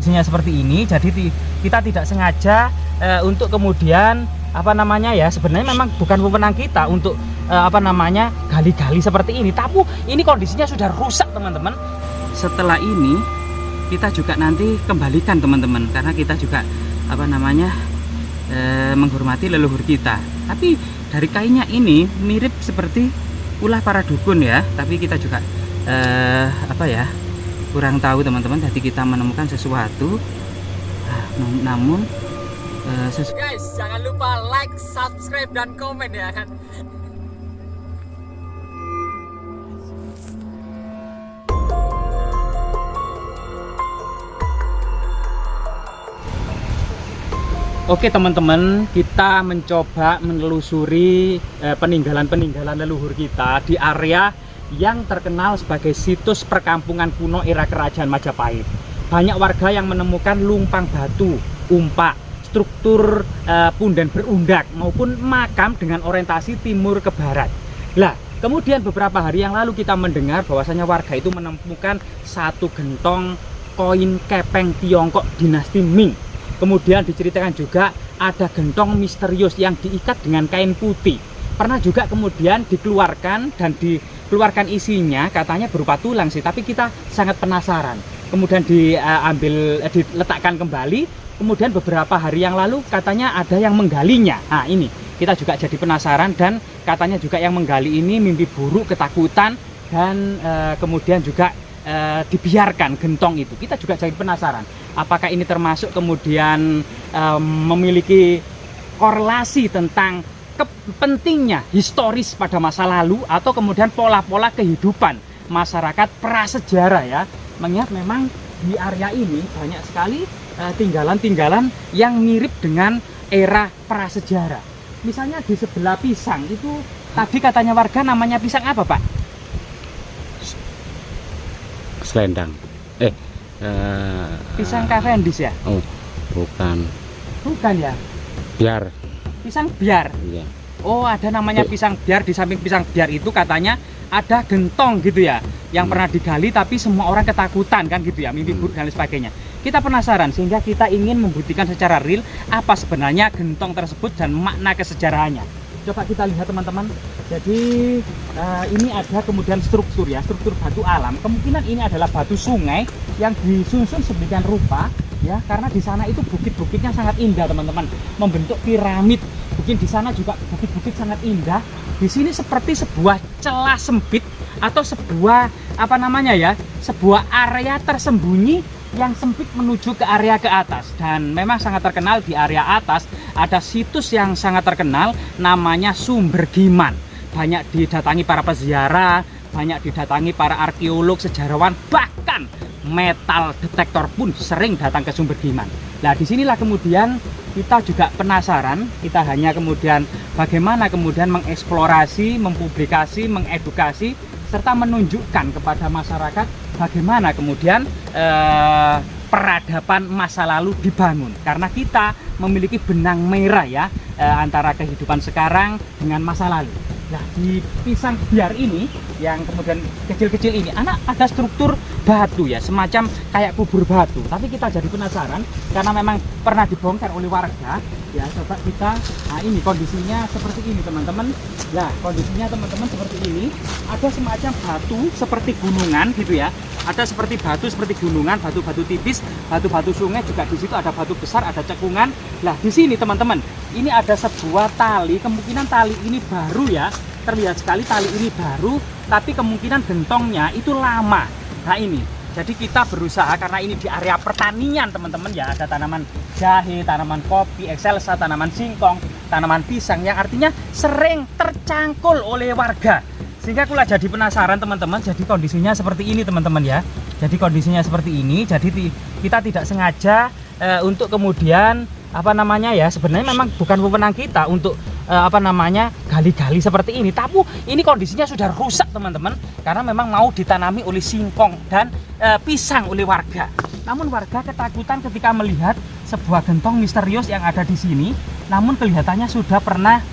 kondisinya seperti ini, jadi kita tidak sengaja untuk kemudian sebenarnya memang bukan wewenang kita untuk gali-gali seperti ini, tapi ini kondisinya sudah rusak teman-teman. Setelah ini kita juga nanti kembalikan teman-teman, karena kita juga menghormati leluhur kita. Tapi dari kainnya ini mirip seperti ulah para dukun ya, tapi kita juga kurang tahu teman-teman. Jadi kita menemukan sesuatu, namun guys, jangan lupa like, subscribe, dan komen ya kan. Oke teman-teman, kita mencoba menelusuri peninggalan-peninggalan leluhur kita di area yang terkenal sebagai situs perkampungan kuno era Kerajaan Majapahit. Banyak warga yang menemukan lumpang batu, umpak, struktur punden berundak maupun makam dengan orientasi timur ke barat. Lah, kemudian beberapa hari yang lalu kita mendengar bahwasanya warga itu menemukan satu gentong koin kepeng Tiongkok dinasti Ming. Kemudian diceritakan juga ada gentong misterius yang diikat dengan kain putih. Pernah juga kemudian dikeluarkan dan dikeluarkan isinya katanya berupa tulang sih, tapi kita sangat penasaran. Kemudian diletakkan kembali, kemudian beberapa hari yang lalu katanya ada yang menggalinya. Nah ini kita juga jadi penasaran, dan katanya juga yang menggali ini mimpi buruk, ketakutan, dan kemudian juga dibiarkan gentong itu. Kita juga jadi penasaran, apakah ini termasuk kemudian memiliki korelasi tentang pentingnya historis pada masa lalu, atau kemudian pola-pola kehidupan masyarakat prasejarah ya. Mengingat memang di area ini banyak sekali tinggalan-tinggalan yang mirip dengan era prasejarah. Misalnya di sebelah pisang itu tadi katanya warga namanya pisang apa Pak? Selendang. Pisang Cavendish ya? Oh, bukan. Bukan ya? Biar. Pisang biar. Iya. Oh, ada namanya pisang biar. Di samping pisang biar itu katanya ada gentong gitu ya, yang pernah digali tapi semua orang ketakutan kan gitu ya, mimpi buruk dan lain sebagainya. Kita penasaran sehingga kita ingin membuktikan secara real apa sebenarnya gentong tersebut dan makna kesejarahannya. Coba kita lihat teman-teman. Jadi ini ada kemudian struktur ya, struktur batu alam. Kemungkinan ini adalah batu sungai yang disusun sedemikian rupa ya, karena di sana itu bukit-bukitnya sangat indah teman-teman, membentuk piramid. Mungkin di sana juga bukit-bukit sangat indah. Di sini seperti sebuah celah sempit atau sebuah sebuah area tersembunyi yang sempit menuju ke area ke atas. Dan memang sangat terkenal di area atas ada situs yang sangat terkenal namanya Sumber Giman. Banyak didatangi para peziarah, banyak didatangi para arkeolog, sejarawan, bahkan metal detektor pun sering datang ke Sumber Giman. Nah disinilah kemudian kita juga penasaran, kita hanya kemudian bagaimana kemudian mengeksplorasi, mempublikasi, mengedukasi, serta menunjukkan kepada masyarakat bagaimana kemudian peradaban masa lalu dibangun. Karena kita memiliki benang merah ya, antara kehidupan sekarang dengan masa lalu. Nah di pisang biar ini yang kemudian kecil-kecil ini ada struktur batu ya, semacam kayak kubur batu. Tapi kita jadi penasaran karena memang pernah dibongkar oleh warga ya. Coba kita, nah ini kondisinya seperti ini teman-teman. Nah kondisinya teman-teman seperti ini, ada semacam batu seperti gunungan gitu ya. Ada seperti batu seperti gunungan, batu-batu tipis, batu-batu sungai juga di situ, ada batu besar, ada cekungan. Nah di sini teman-teman, ini ada sebuah tali, kemungkinan tali ini baru ya, terlihat sekali tali ini baru, tapi kemungkinan gentongnya itu lama. Nah ini, jadi kita berusaha, karena ini di area pertanian teman-teman ya, ada tanaman jahe, tanaman kopi, excelsa, tanaman singkong, tanaman pisang, yang artinya sering tercangkul oleh warga. Sehingga aku jadi penasaran teman-teman. Jadi kondisinya seperti ini teman-teman ya. Jadi kondisinya seperti ini. Jadi kita tidak sengaja untuk kemudian sebenarnya memang bukan wewenang kita untuk gali-gali seperti ini. Tapi ini kondisinya sudah rusak teman-teman, karena memang mau ditanami oleh singkong dan pisang oleh warga. Namun warga ketakutan ketika melihat sebuah gentong misterius yang ada di sini. Namun kelihatannya sudah pernah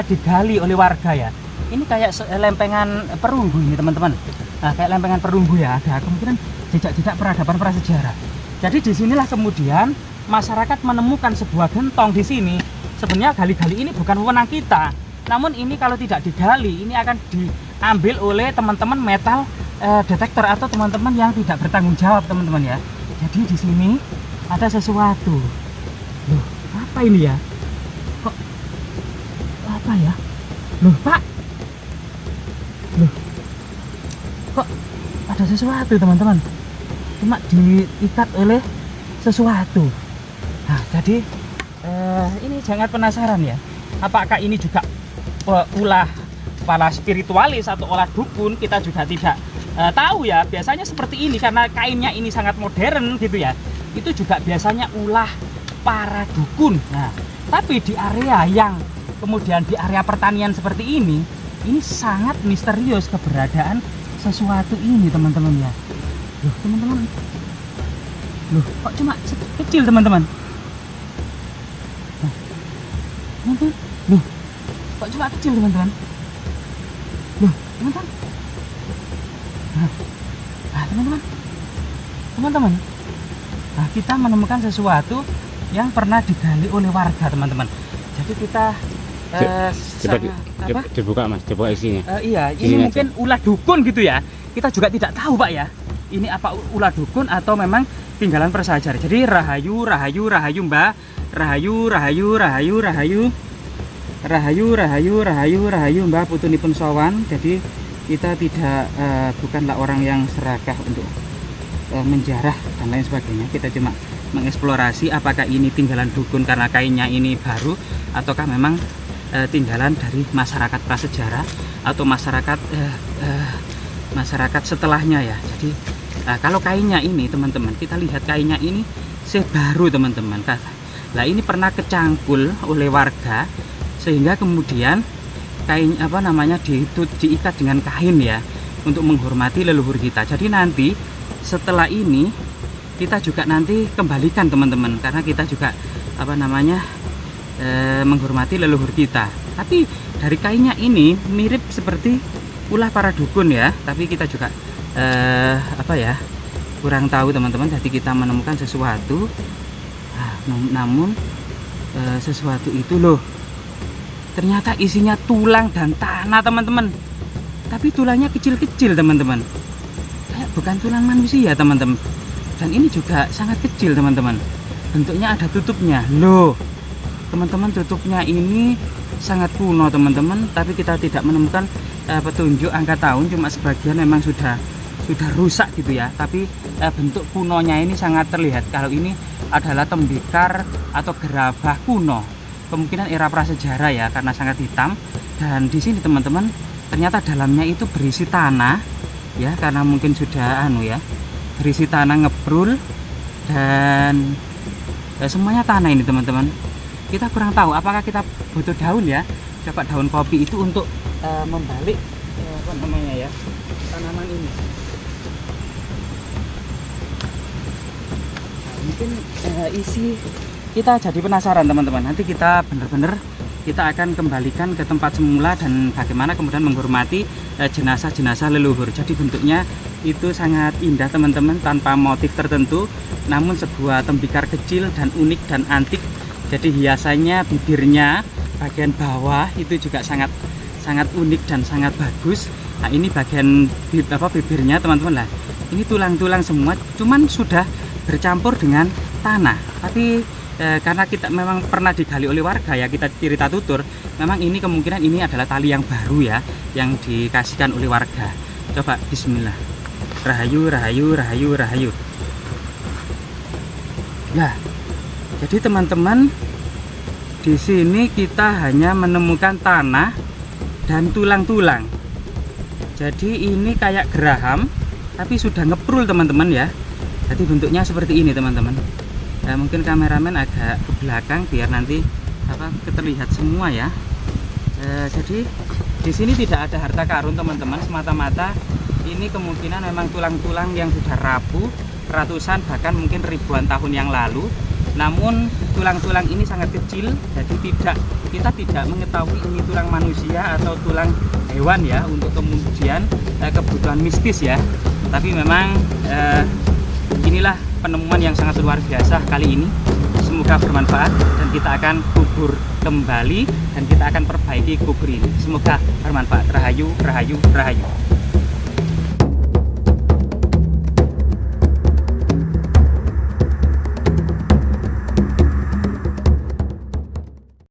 digali oleh warga ya. Ini kayak lempengan perunggu ini teman-teman. Nah, kayak lempengan perunggu ya, ada kemungkinan jejak-jejak peradaban prasejarah. Jadi disinilah kemudian masyarakat menemukan sebuah gentong di sini. Sebenarnya gali-gali ini bukan wewenang kita, namun ini kalau tidak digali ini akan diambil oleh teman-teman metal detektor atau teman-teman yang tidak bertanggung jawab, teman-teman ya. Jadi di sini ada sesuatu. Loh, apa ini ya? Kok apa ya? Loh, Pak. Loh. Kok ada sesuatu, teman-teman? Cuma diikat oleh sesuatu. Nah, jadi ini jangan penasaran ya, apakah ini juga ulah para spiritualis atau olah dukun, kita juga tidak tahu ya. Biasanya seperti ini karena kainnya ini sangat modern gitu ya, itu juga biasanya ulah para dukun. Nah, tapi di area yang kemudian di area pertanian seperti ini sangat misterius keberadaan sesuatu ini, teman-teman ya. Loh, teman-teman, loh, kok cuma kecil, teman-teman? Teman-teman, loh, kok cuma kecil, teman-teman? Loh, teman-teman, nah, teman-teman, nah, kita menemukan sesuatu yang pernah digali oleh warga, teman-teman. Jadi kita dibuka, Mas, dibuka isinya. Iya, ini mungkin ulah dukun gitu ya. Kita juga tidak tahu, Pak ya. Ini apa ulah dukun atau memang tinggalan prasajar. Jadi rahayu, rahayu, rahayu, Mbak. Rahayu, rahayu, rahayu, rahayu. Rahayu, rahayu, rahayu, rahayu, Mbak, putunipun sowan. Jadi kita tidak bukanlah orang yang serakah untuk menjarah dan lain sebagainya. Kita cuma mengeksplorasi apakah ini tinggalan dukun karena kainnya ini baru, ataukah memang tinggalan dari masyarakat prasejarah atau masyarakat masyarakat setelahnya ya. Jadi kalau kainnya ini, teman-teman, kita lihat kainnya ini baru, teman-teman. Nah, ini pernah kecangkul oleh warga sehingga kemudian kain apa namanya diikat dengan kain ya untuk menghormati leluhur kita. Jadi nanti setelah ini kita juga nanti kembalikan, teman-teman, karena kita juga apa namanya menghormati leluhur kita. Tapi dari kainnya ini mirip seperti ulah para dukun ya, tapi kita juga apa ya, kurang tahu, teman-teman. Jadi kita menemukan sesuatu, namun sesuatu itu loh ternyata isinya tulang dan tanah, teman-teman. Tapi tulangnya kecil-kecil, teman-teman, kayak bukan tulang manusia, teman-teman. Dan ini juga sangat kecil, teman-teman. Bentuknya ada tutupnya loh, teman-teman. Tutupnya ini sangat kuno, teman-teman, tapi kita tidak menemukan petunjuk angka tahun, cuma sebagian memang sudah rusak gitu ya. Tapi bentuk kunonya ini sangat terlihat kalau ini adalah tembikar atau gerabah kuno, kemungkinan era prasejarah ya, karena sangat hitam. Dan di sini, teman-teman, ternyata dalamnya itu berisi tanah ya, karena mungkin sudah berisi tanah ngebrul dan semuanya tanah ini, teman-teman. Kita kurang tahu apakah kita butuh daun ya, coba daun kopi itu untuk membalik apa namanya ya, tanaman ini. Nah, mungkin isi kita jadi penasaran, teman-teman. Nanti kita benar-benar kita akan kembalikan ke tempat semula dan bagaimana kemudian menghormati jenazah-jenazah leluhur. Jadi bentuknya itu sangat indah, teman-teman, tanpa motif tertentu, namun sebuah tembikar kecil dan unik dan antik. Jadi hiasannya, bibirnya bagian bawah itu juga sangat unik dan sangat bagus. Nah, ini bagian bibirnya, teman-teman, lah ini tulang-tulang semua, cuman sudah bercampur dengan tanah. Tapi karena kita memang pernah digali oleh warga ya, kita cerita tutur, memang ini kemungkinan ini adalah tali yang baru ya, yang dikasihkan oleh warga. Coba bismillah. Rahayu, rahayu, rahayu, rahayu. Nah, jadi teman-teman, di sini kita hanya menemukan tanah dan tulang-tulang. Jadi ini kayak geraham tapi sudah ngeprul, teman-teman ya. Jadi bentuknya seperti ini, teman-teman. Nah, mungkin kameramen agak ke belakang biar nanti terlihat semua ya. Jadi di sini tidak ada harta karun, teman-teman, semata-mata ini kemungkinan memang tulang-tulang yang sudah rapuh ratusan bahkan mungkin ribuan tahun yang lalu. Namun tulang-tulang ini sangat kecil, jadi kita tidak mengetahui ini tulang manusia atau tulang hewan ya, untuk kemudian kebutuhan mistis ya. Tapi memang inilah penemuan yang sangat luar biasa kali ini. Semoga bermanfaat dan kita akan kubur kembali dan kita akan perbaiki kubur ini. Semoga bermanfaat. Rahayu, rahayu, rahayu.